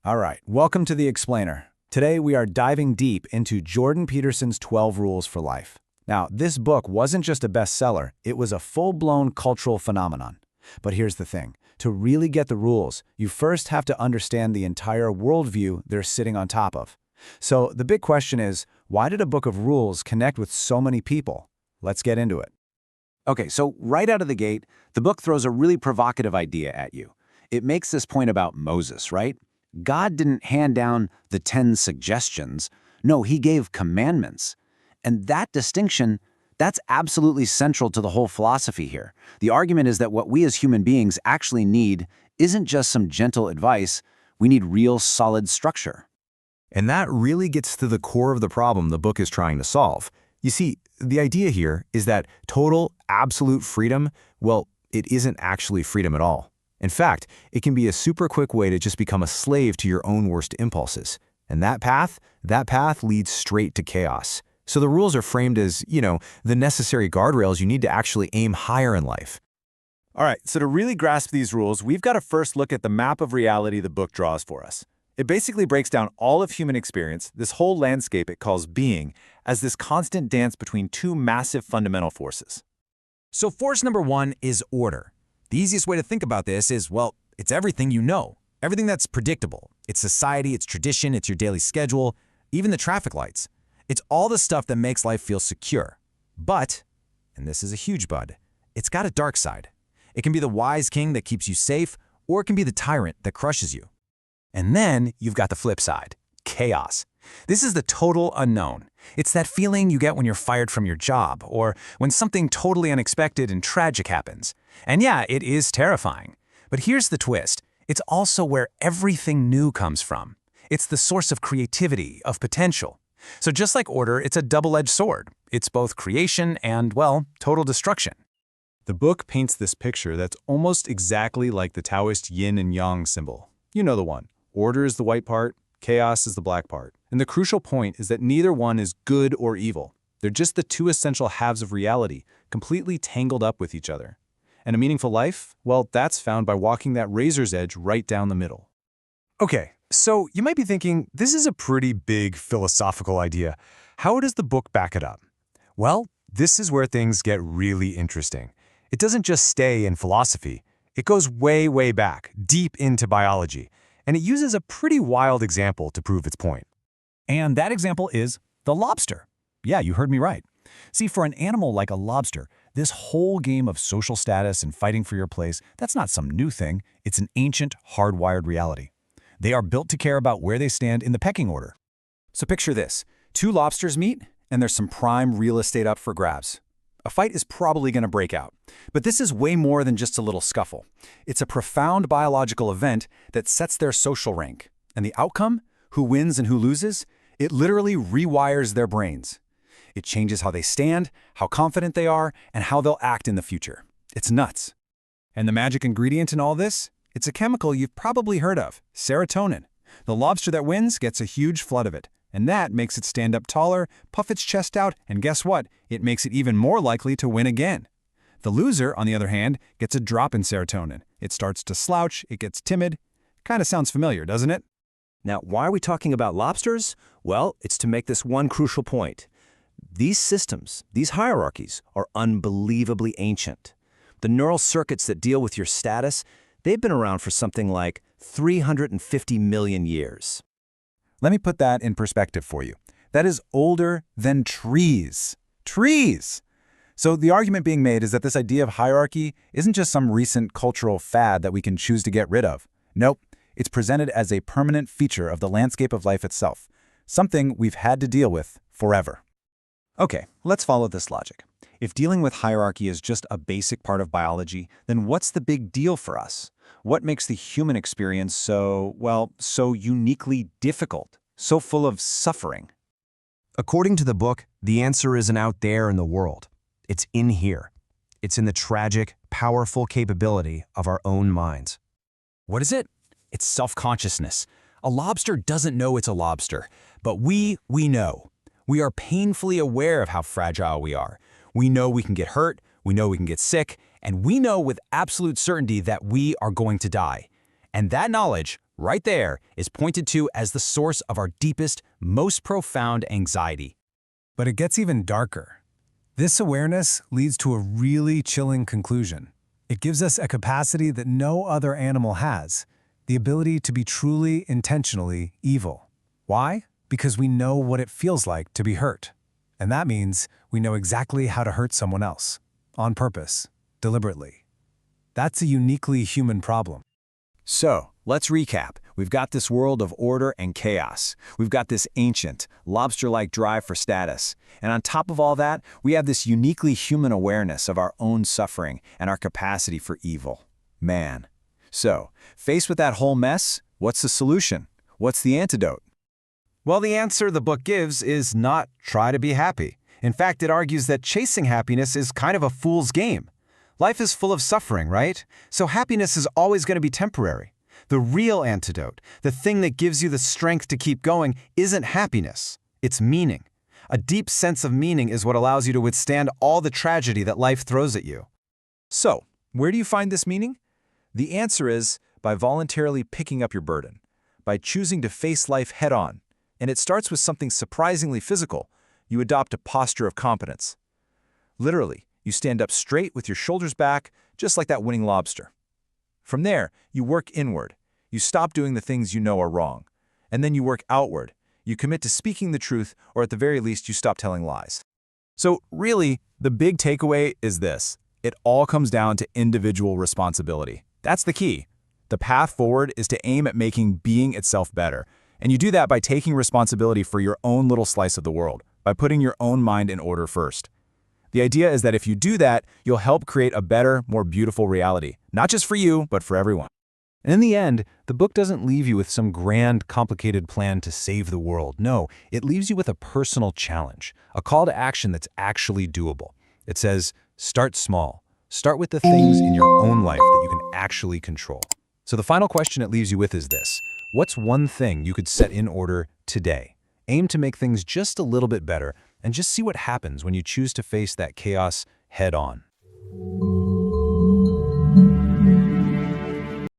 All right, welcome to The Explainer. Today we are diving deep into Jordan Peterson's 12 Rules for Life. Now, this book wasn't just a bestseller, it was a full-blown cultural phenomenon. But here's the thing. To really get the rules, you first have to understand the entire worldview they're sitting on top of. So the big question is, why did a book of rules connect with so many people? Let's get into it. Okay, so right out of the gate, the book throws a really provocative idea at you. It makes this point about Moses, right? God didn't hand down the 10 suggestions. No, he gave commandments. And that distinction, that's absolutely central to the whole philosophy here. The argument is that what we as human beings actually need isn't just some gentle advice, we need real solid structure. And that really gets to the core of the problem the book is trying to solve. You see, the idea here is that total, absolute freedom, well, it isn't actually freedom at all. In fact, it can be a super quick way to just become a slave to your own worst impulses. And that path leads straight to chaos. So the rules are framed as, the necessary guardrails you need to actually aim higher in life. All right, so to really grasp these rules, we've got to first look at the map of reality the book draws for us. It basically breaks down all of human experience, this whole landscape it calls being, as this constant dance between two massive fundamental forces. So force number one is order. The easiest way to think about this is, well, it's everything you know, everything that's predictable. It's society, it's tradition, it's your daily schedule, even the traffic lights. It's all the stuff that makes life feel secure. But, and this is a huge but, it's got a dark side. It can be the wise king that keeps you safe, or it can be the tyrant that crushes you. And then you've got the flip side, chaos. This is the total unknown. It's that feeling you get when you're fired from your job, or when something totally unexpected and tragic happens. And yeah, it is terrifying. But here's the twist. It's also where everything new comes from. It's the source of creativity, of potential. So just like order, it's a double-edged sword. It's both creation and, well, total destruction. The book paints this picture that's almost exactly like the Taoist yin and yang symbol. You know the one. Order is the white part, chaos is the black part. And the crucial point is that neither one is good or evil. They're just the two essential halves of reality, completely tangled up with each other. And a meaningful life? Well, that's found by walking that razor's edge right down the middle. Okay, so you might be thinking, this is a pretty big philosophical idea. How does the book back it up? Well, this is where things get really interesting. It doesn't just stay in philosophy. It goes way, way back, deep into biology. And it uses a pretty wild example to prove its point. And that example is the lobster. Yeah, you heard me right. See, for an animal like a lobster, this whole game of social status and fighting for your place, that's not some new thing. It's an ancient, hardwired reality. They are built to care about where they stand in the pecking order. So picture this. Two lobsters meet, and there's some prime real estate up for grabs. A fight is probably going to break out. But this is way more than just a little scuffle. It's a profound biological event that sets their social rank. And the outcome, who wins and who loses, it literally rewires their brains. It changes how they stand, how confident they are, and how they'll act in the future. It's nuts. And the magic ingredient in all this? It's a chemical you've probably heard of, serotonin. The lobster that wins gets a huge flood of it. And that makes it stand up taller, puff its chest out, and guess what? It makes it even more likely to win again. The loser, on the other hand, gets a drop in serotonin. It starts to slouch, it gets timid. Kind of sounds familiar, doesn't it? Now, why are we talking about lobsters? Well, it's to make this one crucial point. These systems, these hierarchies, are unbelievably ancient. The neural circuits that deal with your status, they've been around for something like 350 million years. Let me put that in perspective for you. That is older than trees. Trees! So the argument being made is that this idea of hierarchy isn't just some recent cultural fad that we can choose to get rid of. Nope, it's presented as a permanent feature of the landscape of life itself, something we've had to deal with forever. Okay, let's follow this logic. If dealing with hierarchy is just a basic part of biology, then what's the big deal for us? What makes the human experience so uniquely difficult, so full of suffering? According to the book, the answer isn't out there in the world. It's in here. It's in the tragic, powerful capability of our own minds. What is it? It's self-consciousness. A lobster doesn't know it's a lobster, but we know. We are painfully aware of how fragile we are. We know we can get hurt, we know we can get sick, and we know with absolute certainty that we are going to die. And that knowledge, right there is pointed to as the source of our deepest, most profound anxiety. But it gets even darker. This awareness leads to a really chilling conclusion. It gives us a capacity that no other animal has, the ability to be truly, intentionally evil. Why? Because we know what it feels like to be hurt. And that means we know exactly how to hurt someone else, on purpose, deliberately. That's a uniquely human problem. So, let's recap. We've got this world of order and chaos. We've got this ancient, lobster-like drive for status. And on top of all that, we have this uniquely human awareness of our own suffering and our capacity for evil. Man. So, faced with that whole mess, what's the solution? What's the antidote? Well, the answer the book gives is not try to be happy. In fact, it argues that chasing happiness is kind of a fool's game. Life is full of suffering, right? So happiness is always going to be temporary. The real antidote, the thing that gives you the strength to keep going, isn't happiness. It's meaning. A deep sense of meaning is what allows you to withstand all the tragedy that life throws at you. So, where do you find this meaning? The answer is by voluntarily picking up your burden, by choosing to face life head-on. And it starts with something surprisingly physical. You adopt a posture of competence. Literally, you stand up straight with your shoulders back, just like that winning lobster. From there, you work inward. You stop doing the things you know are wrong. And then you work outward. You commit to speaking the truth, or at the very least, you stop telling lies. So really, the big takeaway is this. It all comes down to individual responsibility. That's the key. The path forward is to aim at making being itself better. And you do that by taking responsibility for your own little slice of the world, by putting your own mind in order first. The idea is that if you do that, you'll help create a better, more beautiful reality, not just for you, but for everyone. And in the end, the book doesn't leave you with some grand, complicated plan to save the world. No, it leaves you with a personal challenge, a call to action that's actually doable. It says, start small. Start with the things in your own life that you can actually control. So the final question it leaves you with is this. What's one thing you could set in order today? Aim to make things just a little bit better, and just see what happens when you choose to face that chaos head on.